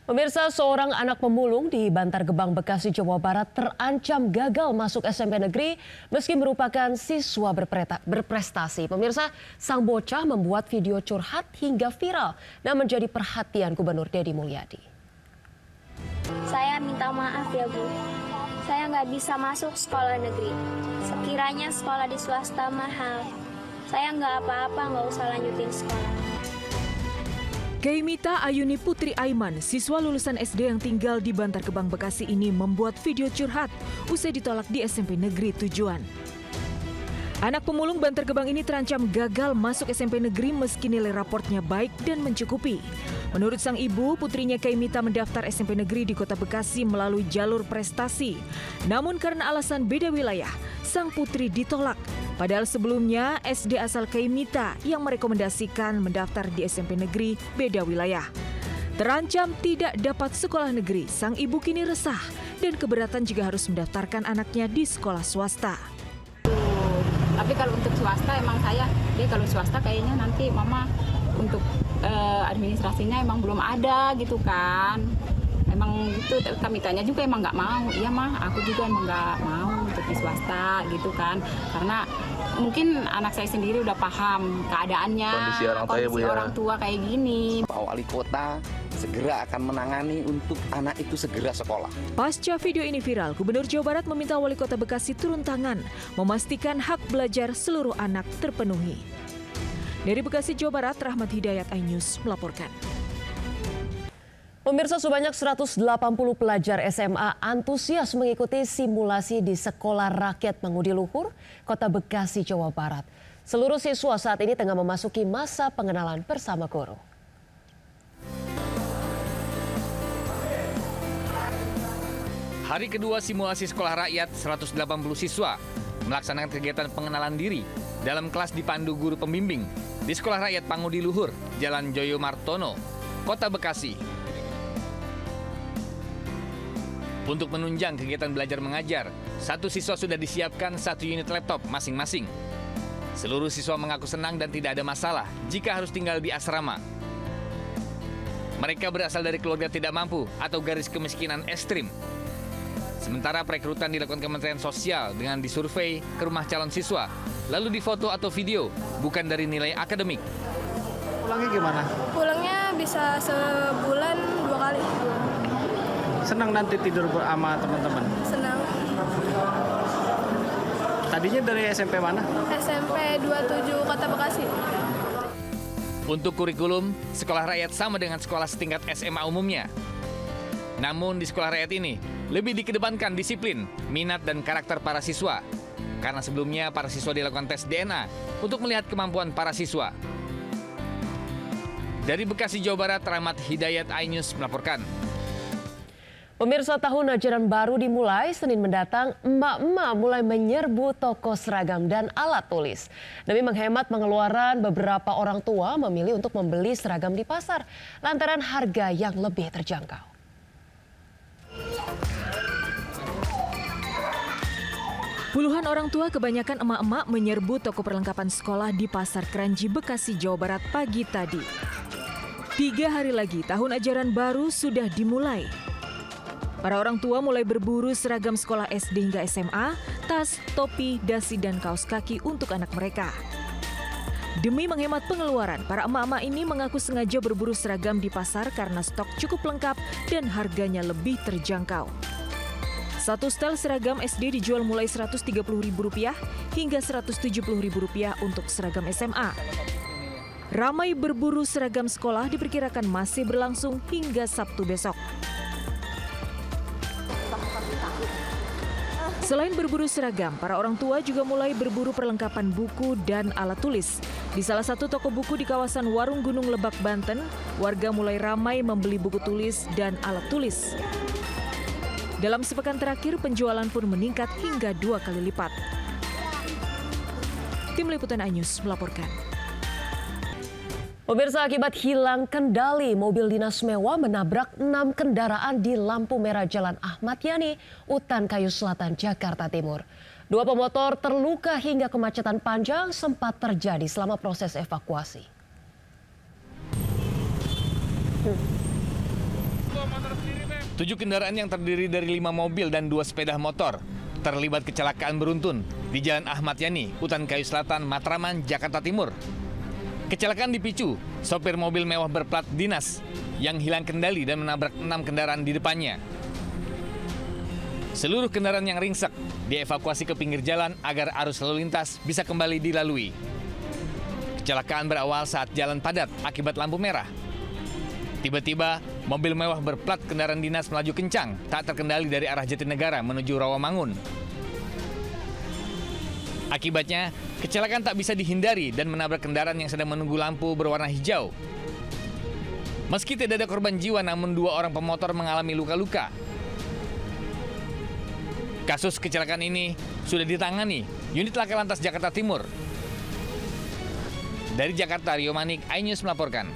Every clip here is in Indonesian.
Pemirsa, seorang anak pemulung di Bantar Gebang, Bekasi, Jawa Barat terancam gagal masuk SMP negeri meski merupakan siswa berprestasi. Pemirsa, sang bocah membuat video curhat hingga viral dan menjadi perhatian Gubernur Deddy Mulyadi. Saya minta maaf ya Bu, saya nggak bisa masuk sekolah negeri. Sekiranya sekolah di swasta mahal, saya nggak apa-apa, nggak usah lanjutin sekolah. Keimita Ayuni Putri Aiman, siswa lulusan SD yang tinggal di Bantar Gebang, Bekasi ini membuat video curhat usai ditolak di SMP negeri tujuan. Anak pemulung Bantar Gebang ini terancam gagal masuk SMP negeri meski nilai raportnya baik dan mencukupi. Menurut sang ibu, putrinya Keimita mendaftar SMP negeri di Kota Bekasi melalui jalur prestasi. Namun karena alasan beda wilayah, sang putri ditolak. Padahal sebelumnya SD asal Keimita yang merekomendasikan mendaftar di SMP negeri beda wilayah. Terancam tidak dapat sekolah negeri, sang ibu kini resah dan keberatan jika harus mendaftarkan anaknya di sekolah swasta. Tapi kalau untuk swasta emang kalau swasta kayaknya nanti mama untuk administrasinya emang belum ada gitu kan. Emang itu kami tanya juga emang nggak mau. Iya mah, aku juga emang nggak mau untuk di swasta gitu kan. Karena mungkin anak saya sendiri udah paham keadaannya, kondisi orang tua kayak gini. Pak Wali Kota segera akan menangani untuk anak itu segera sekolah. Pasca video ini viral, Gubernur Jawa Barat meminta Wali Kota Bekasi turun tangan, memastikan hak belajar seluruh anak terpenuhi. Dari Bekasi, Jawa Barat, Rahmat Hidayat, iNews melaporkan. Pemirsa, sebanyak 180 pelajar SMA antusias mengikuti simulasi di Sekolah Rakyat Mangudi Luhur, Kota Bekasi, Jawa Barat. Seluruh siswa saat ini tengah memasuki masa pengenalan bersama guru. Hari kedua simulasi Sekolah Rakyat, 180 siswa melaksanakan kegiatan pengenalan diri dalam kelas dipandu guru pembimbing di Sekolah Rakyat Mangudi Luhur, Jalan Joyo Martono, Kota Bekasi. Untuk menunjang kegiatan belajar mengajar, satu siswa sudah disiapkan 1 unit laptop masing-masing. Seluruh siswa mengaku senang dan tidak ada masalah jika harus tinggal di asrama. Mereka berasal dari keluarga tidak mampu atau garis kemiskinan ekstrim. Sementara perekrutan dilakukan Kementerian Sosial dengan disurvei ke rumah calon siswa, lalu difoto atau video, bukan dari nilai akademik. Pulangnya gimana? Pulangnya bisa sebulan 2 kali. Senang nanti tidur sama teman-teman? Senang. Tadinya dari SMP mana? SMP 27 Kota Bekasi. Untuk kurikulum, sekolah rakyat sama dengan sekolah setingkat SMA umumnya. Namun di sekolah rakyat ini, lebih dikedepankan disiplin, minat, dan karakter para siswa. Karena sebelumnya para siswa dilakukan tes DNA untuk melihat kemampuan para siswa. Dari Bekasi, Jawa Barat, Rahmat Hidayat, iNews melaporkan. Pemirsa, tahun ajaran baru dimulai Senin mendatang, emak-emak mulai menyerbu toko seragam dan alat tulis. Demi menghemat pengeluaran, beberapa orang tua memilih untuk membeli seragam di pasar lantaran harga yang lebih terjangkau. Puluhan orang tua, kebanyakan emak-emak, menyerbu toko perlengkapan sekolah di Pasar Kranji, Bekasi, Jawa Barat pagi tadi. 3 hari lagi tahun ajaran baru sudah dimulai. Para orang tua mulai berburu seragam sekolah SD hingga SMA, tas, topi, dasi, dan kaos kaki untuk anak mereka. Demi menghemat pengeluaran, para emak-emak ini mengaku sengaja berburu seragam di pasar karena stok cukup lengkap dan harganya lebih terjangkau. Satu setel seragam SD dijual mulai Rp130.000 hingga Rp170.000 untuk seragam SMA. Ramai berburu seragam sekolah diperkirakan masih berlangsung hingga Sabtu besok. Selain berburu seragam, para orang tua juga mulai berburu perlengkapan buku dan alat tulis. Di salah satu toko buku di kawasan Warung Gunung Lebak, Banten, warga mulai ramai membeli buku tulis dan alat tulis. Dalam sepekan terakhir, penjualan pun meningkat hingga 2 kali lipat. Tim Liputan iNews melaporkan. Pemirsa, akibat hilang kendali, mobil dinas mewah menabrak 6 kendaraan di lampu merah Jalan Ahmad Yani, Utan Kayu Selatan, Jakarta Timur. 2 pemotor terluka hingga kemacetan panjang sempat terjadi selama proses evakuasi. 7 kendaraan yang terdiri dari 5 mobil dan 2 sepeda motor terlibat kecelakaan beruntun di Jalan Ahmad Yani, Utan Kayu Selatan, Matraman, Jakarta Timur. Kecelakaan dipicu sopir mobil mewah berplat dinas yang hilang kendali dan menabrak 6 kendaraan di depannya. Seluruh kendaraan yang ringsek dievakuasi ke pinggir jalan agar arus lalu lintas bisa kembali dilalui. Kecelakaan berawal saat jalan padat akibat lampu merah. Tiba-tiba, mobil mewah berplat kendaraan dinas melaju kencang, tak terkendali dari arah Jatinegara menuju Rawamangun. Akibatnya, kecelakaan tak bisa dihindari dan menabrak kendaraan yang sedang menunggu lampu berwarna hijau. Meski tidak ada korban jiwa, namun 2 orang pemotor mengalami luka-luka. Kasus kecelakaan ini sudah ditangani unit Laka Lantas Jakarta Timur. Dari Jakarta, Rio Manik, iNews melaporkan.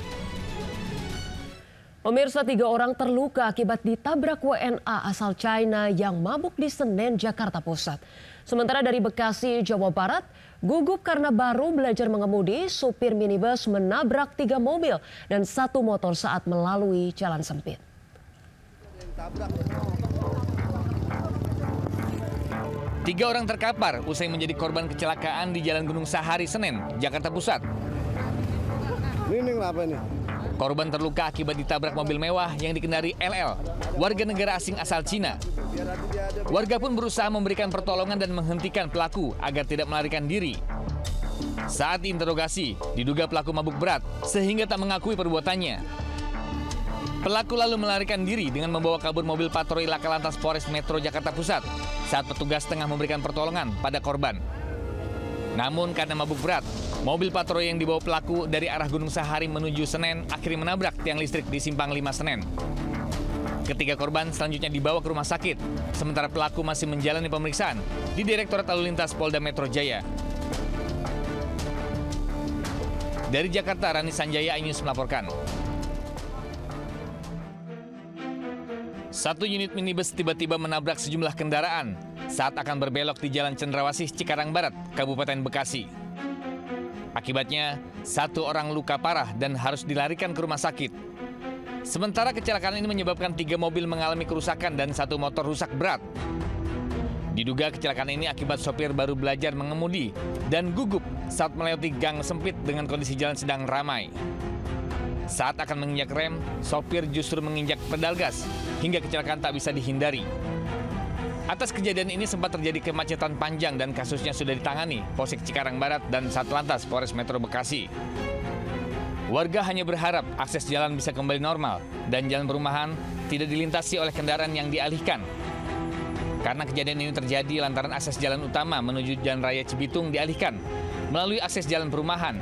Pemirsa, 3 orang terluka akibat ditabrak WNA asal China yang mabuk di Senen, Jakarta Pusat. Sementara dari Bekasi, Jawa Barat, gugup karena baru belajar mengemudi, supir minibus menabrak 3 mobil dan 1 motor saat melalui jalan sempit. 3 orang terkapar usai menjadi korban kecelakaan di Jalan Gunung Sahari, Senen, Jakarta Pusat. Ini apa ini? Korban terluka akibat ditabrak mobil mewah yang dikendari LL, warga negara asing asal Cina. Warga pun berusaha memberikan pertolongan dan menghentikan pelaku agar tidak melarikan diri. Saat diinterogasi, diduga pelaku mabuk berat sehingga tak mengakui perbuatannya. Pelaku lalu melarikan diri dengan membawa kabur mobil patroli Laka Lantas Polres Metro Jakarta Pusat saat petugas tengah memberikan pertolongan pada korban. Namun karena mabuk berat, mobil patroli yang dibawa pelaku dari arah Gunung Sahari menuju Senen akhirnya menabrak tiang listrik di Simpang 5 Senen. Ketiga korban selanjutnya dibawa ke rumah sakit, sementara pelaku masih menjalani pemeriksaan di Direktorat Lalu Lintas Polda Metro Jaya. Dari Jakarta, Rani Sanjaya, iNews melaporkan. 1 unit minibus tiba-tiba menabrak sejumlah kendaraan saat akan berbelok di Jalan Cendrawasih, Cikarang Barat, Kabupaten Bekasi. Akibatnya, 1 orang luka parah dan harus dilarikan ke rumah sakit. Sementara kecelakaan ini menyebabkan 3 mobil mengalami kerusakan dan 1 motor rusak berat. Diduga kecelakaan ini akibat sopir baru belajar mengemudi dan gugup saat melewati gang sempit dengan kondisi jalan sedang ramai. Saat akan menginjak rem, sopir justru menginjak pedal gas hingga kecelakaan tak bisa dihindari. Atas kejadian ini sempat terjadi kemacetan panjang dan kasusnya sudah ditangani Polsek Cikarang Barat dan Satlantas Polres Metro Bekasi. Warga hanya berharap akses jalan bisa kembali normal dan jalan perumahan tidak dilintasi oleh kendaraan yang dialihkan. Karena kejadian ini terjadi lantaran akses jalan utama menuju Jalan Raya Cibitung dialihkan melalui akses jalan perumahan.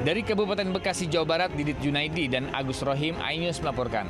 Dari Kabupaten Bekasi, Jawa Barat, Didit Junaidi dan Agus Rohim, iNews melaporkan.